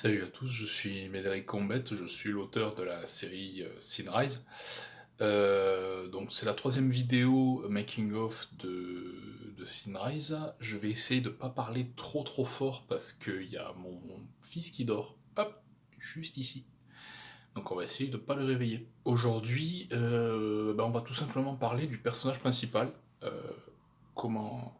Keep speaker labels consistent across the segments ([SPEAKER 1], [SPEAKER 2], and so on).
[SPEAKER 1] Salut à tous, je suis Médéric Combette, je suis l'auteur de la série Sinrise. Donc c'est la troisième vidéo making of de Sinrise. Je vais essayer de pas parler trop fort parce qu'il y a mon fils qui dort, hop, juste ici. Donc on va essayer de pas le réveiller. Aujourd'hui, on va tout simplement parler du personnage principal. Comment...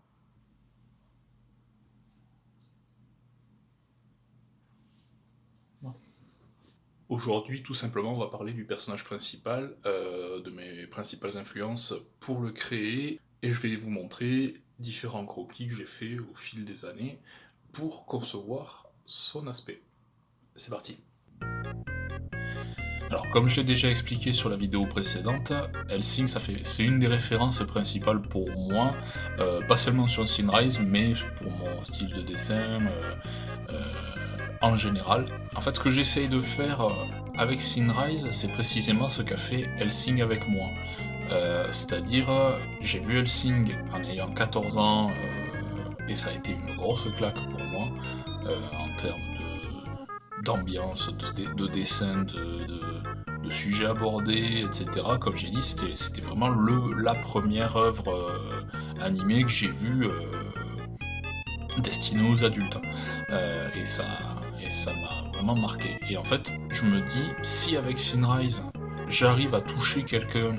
[SPEAKER 1] Aujourd'hui, tout simplement, on va parler du personnage principal, de mes principales influences pour le créer, et je vais vous montrer différents croquis que j'ai fait au fil des années pour concevoir son aspect. C'est parti. Alors, comme je l'ai déjà expliqué sur la vidéo précédente, Hellsing, c'est une des références principales pour moi, pas seulement sur Sinrise, mais pour mon style de dessin, euh, en général. En fait, ce que j'essaye de faire avec Sinrise, c'est précisément ce qu'a fait Hellsing avec moi. C'est-à-dire, j'ai vu Hellsing en ayant 14 ans, et ça a été une grosse claque pour moi, en termes d'ambiance, de dessin, de sujets abordés, etc. Comme j'ai dit, c'était vraiment la première œuvre animée que j'ai vue destinée aux adultes. Et ça m'a vraiment marqué. Et en fait, je me dis, si avec Sinrise, j'arrive à toucher quelqu'un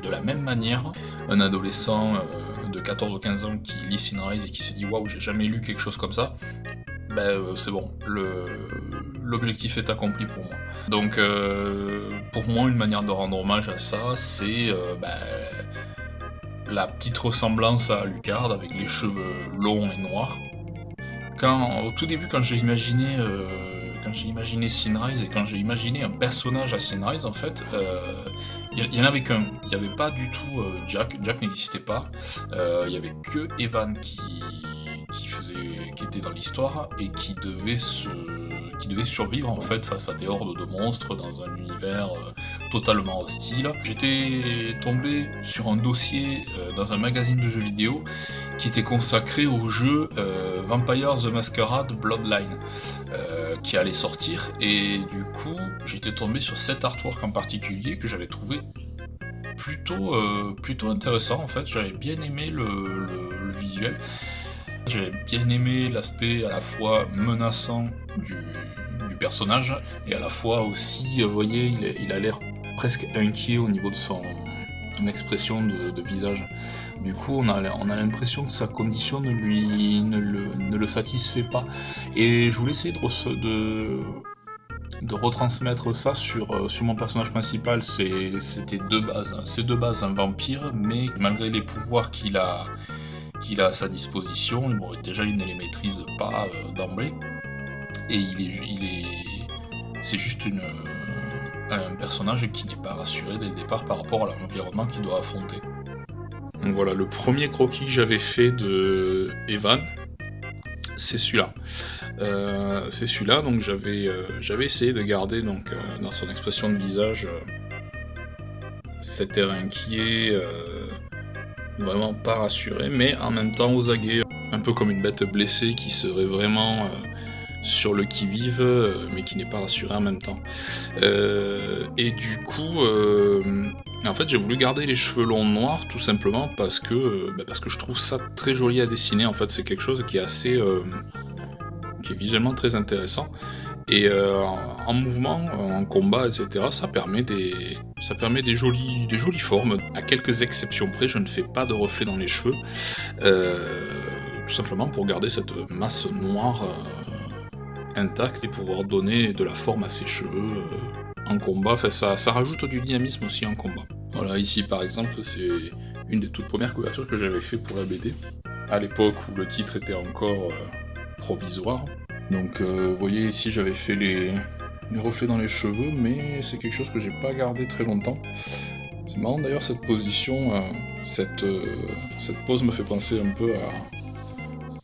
[SPEAKER 1] de la même manière, un adolescent de 14 ou 15 ans qui lit Sinrise et qui se dit waouh, j'ai jamais lu quelque chose comme ça, c'est bon, l'objectif est accompli pour moi. Donc pour moi, une manière de rendre hommage à ça, c'est la petite ressemblance à Alucard avec les cheveux longs et noirs. Au tout début, quand j'ai imaginé Sinrise et quand j'ai imaginé un personnage à Sinrise, en fait, il y en avait qu'un. Il n'y avait pas du tout Jack. Jack n'existait pas. Il y avait que Evan qui était dans l'histoire et qui devait survivre en fait face à des hordes de monstres dans un univers totalement hostile. J'étais tombé sur un dossier dans un magazine de jeux vidéo qui était consacré au jeu Vampire the Masquerade Bloodline qui allait sortir, et du coup j'étais tombé sur cet artwork en particulier que j'avais trouvé plutôt intéressant. En fait, j'avais bien aimé le visuel, j'avais bien aimé l'aspect à la fois menaçant du personnage et à la fois aussi, vous voyez, il a l'air presque inquiet au niveau de son expression de visage. Du coup, on a l'impression que sa condition ne le satisfait pas. Et je voulais essayer de retransmettre ça sur mon personnage principal. C'était de base, c'est de base un vampire, mais malgré les pouvoirs qu'il a à sa disposition, bon, déjà il ne les maîtrise pas d'emblée, et c'est juste un personnage qui n'est pas rassuré dès le départ par rapport à l'environnement qu'il doit affronter. Donc voilà, le premier croquis que j'avais fait de Evan, c'est celui-là. Donc j'avais essayé de garder dans son expression de visage cet air inquiet, vraiment pas rassuré, mais en même temps aux aguets, un peu comme une bête blessée qui serait vraiment sur le qui-vive, mais qui n'est pas rassuré en même temps. Et du coup, en fait, j'ai voulu garder les cheveux longs noirs, tout simplement parce que je trouve ça très joli à dessiner. En fait, c'est quelque chose qui est assez, qui est visuellement très intéressant. Et en mouvement, en combat, etc., ça permet des jolies formes. À quelques exceptions près, je ne fais pas de reflets dans les cheveux, tout simplement pour garder cette masse noire intacte et pouvoir donner de la forme à ses cheveux en combat. Enfin, ça rajoute du dynamisme aussi en combat. Voilà, ici par exemple, c'est une des toutes premières couvertures que j'avais fait pour la BD, à l'époque où le titre était encore provisoire. Donc vous voyez ici j'avais fait les reflets dans les cheveux, mais c'est quelque chose que j'ai pas gardé très longtemps. C'est marrant d'ailleurs cette position, cette pose me fait penser un peu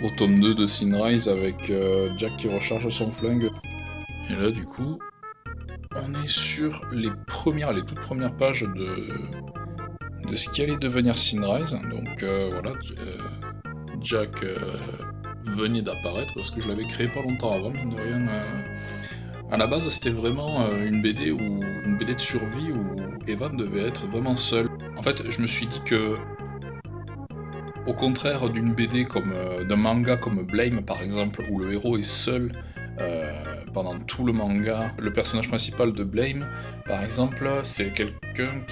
[SPEAKER 1] au tome 2 de Sinrise avec Jack qui recharge son flingue. Et là du coup, on est sur les toutes premières pages de ce qui allait devenir Sinrise. Donc voilà, Jack venait d'apparaître parce que je l'avais créé pas longtemps avant, mine de rien. À la base, c'était vraiment, une BD de survie où Evan devait être vraiment seul. En fait, je me suis dit que, au contraire d'une BD comme, d'un manga comme Blame par exemple, où le héros est seul, pendant tout le manga. Le personnage principal de Blame, par exemple, c'est quelqu'un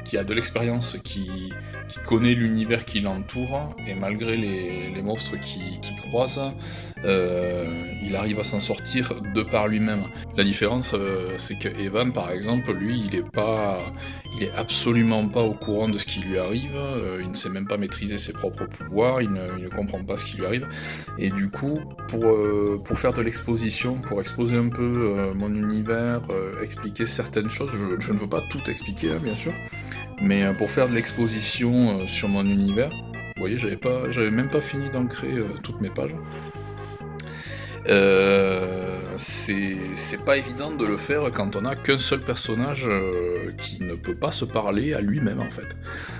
[SPEAKER 1] qui a de l'expérience, qui connaît l'univers qui l'entoure, et malgré les monstres qu'il croise, il arrive à s'en sortir de par lui-même. La différence, c'est que Evan, par exemple, lui, il est absolument pas au courant de ce qui lui arrive, il ne sait même pas maîtriser ses propres pouvoirs, il ne comprend pas ce qui lui arrive, et du coup, pour faire de l'exposition, pour exposer un peu mon univers, expliquer certaines choses, je ne veux pas tout expliquer, hein, bien sûr, mais pour faire de l'exposition sur mon univers, vous voyez, j'avais même pas fini d'ancrer toutes mes pages. C'est pas évident de le faire quand on a qu'un seul personnage qui ne peut pas se parler à lui-même en fait.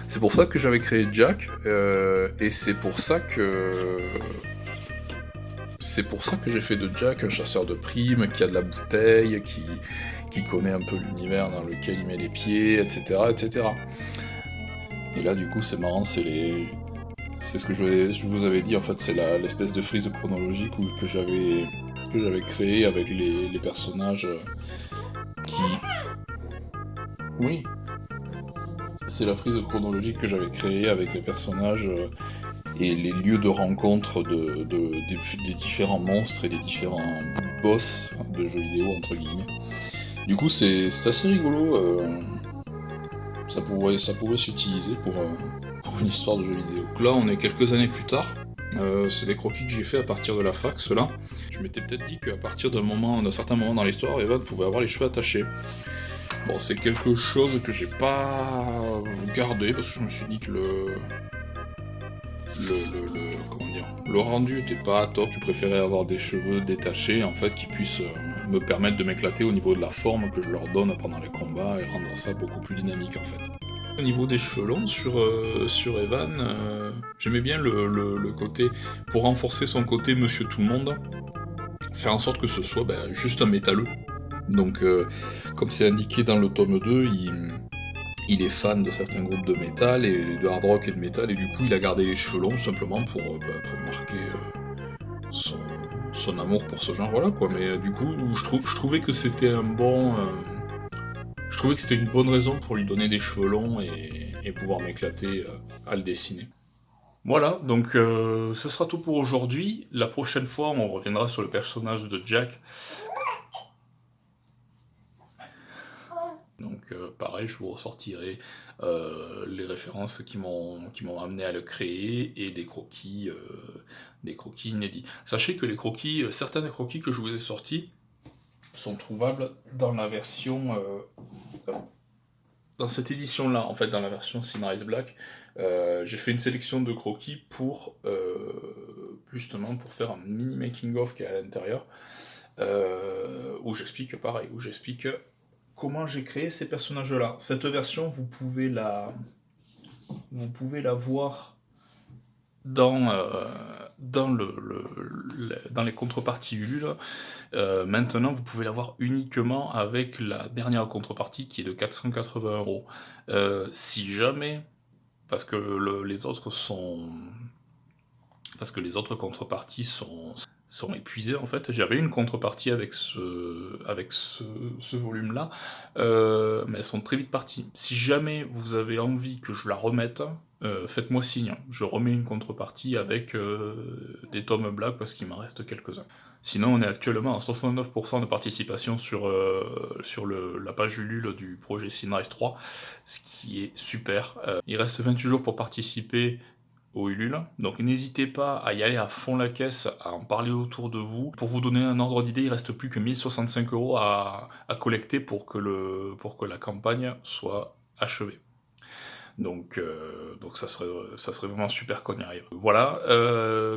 [SPEAKER 1] C'est pour ça que j'avais créé Jack, et c'est pour ça que j'ai fait de Jack un chasseur de primes, qui a de la bouteille, qui connaît un peu l'univers dans lequel il met les pieds, etc. etc. Et là du coup c'est marrant, c'est ce que je vous avais dit en fait, c'est l'espèce de frise chronologique que j'avais créé avec les personnages qui... Oui, c'est la frise chronologique que j'avais créée avec les personnages et les lieux de rencontre des différents monstres et des différents boss de jeux vidéo, entre guillemets. Du coup, c'est assez rigolo, ça pourrait s'utiliser pour une histoire de jeux vidéo. Donc là, on est quelques années plus tard, c'est des croquis que j'ai fait à partir de la fac, ceux-là. Je m'étais peut-être dit qu'à partir d'un certain moment dans l'histoire, Evan pouvait avoir les cheveux attachés. Bon, c'est quelque chose que j'ai pas gardé, parce que je me suis dit que comment dire, le rendu était pas top, je préférais avoir des cheveux détachés, en fait, qui puissent me permettre de m'éclater au niveau de la forme que je leur donne pendant les combats, et rendre ça beaucoup plus dynamique, en fait. Au niveau des cheveux longs sur Evan, j'aimais bien le côté, pour renforcer son côté Monsieur Tout-le-Monde, faire en sorte que ce soit juste un métalleux. Donc, comme c'est indiqué dans le tome 2, il est fan de certains groupes de métal, et de hard rock et de métal, et du coup il a gardé les cheveux longs simplement pour marquer son amour pour ce genre-là, quoi. Mais du coup, je trouvais que c'était je trouvais que c'était une bonne raison pour lui donner des cheveux longs et pouvoir m'éclater à le dessiner. Voilà, donc ce sera tout pour aujourd'hui. La prochaine fois, on reviendra sur le personnage de Jack. Donc pareil, je vous ressortirai les références qui m'ont amené à le créer, et des croquis inédits. Sachez que les croquis, certains des croquis que je vous ai sortis sont trouvables dans la version... dans cette édition-là, en fait, dans la version Sunrise Black. J'ai fait une sélection de croquis pour justement pour faire un mini making-of qui est à l'intérieur, où j'explique pareil, comment j'ai créé ces personnages-là. Cette version, vous pouvez la voir dans les contreparties Ulule. Maintenant, vous pouvez la voir uniquement avec la dernière contrepartie qui est de 480 €. Si jamais, parce que les autres contreparties sont épuisées, en fait. J'avais une contrepartie avec ce volume-là, mais elles sont très vite parties. Si jamais vous avez envie que je la remette, faites-moi signe. Je remets une contrepartie avec des tomes black, parce qu'il m'en reste quelques-uns. Sinon, on est actuellement à 69% de participation sur la page Ulule du projet Sunrise 3, ce qui est super. Il reste 28 jours pour participer au Ulule, donc n'hésitez pas à y aller à fond la caisse, à en parler autour de vous. Pour vous donner un ordre d'idée, il reste plus que 1065 € à collecter pour que la campagne soit achevée. Donc ça serait vraiment super qu'on y arrive. Voilà,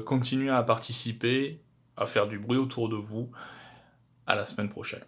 [SPEAKER 1] continuez à participer, à faire du bruit autour de vous. À la semaine prochaine.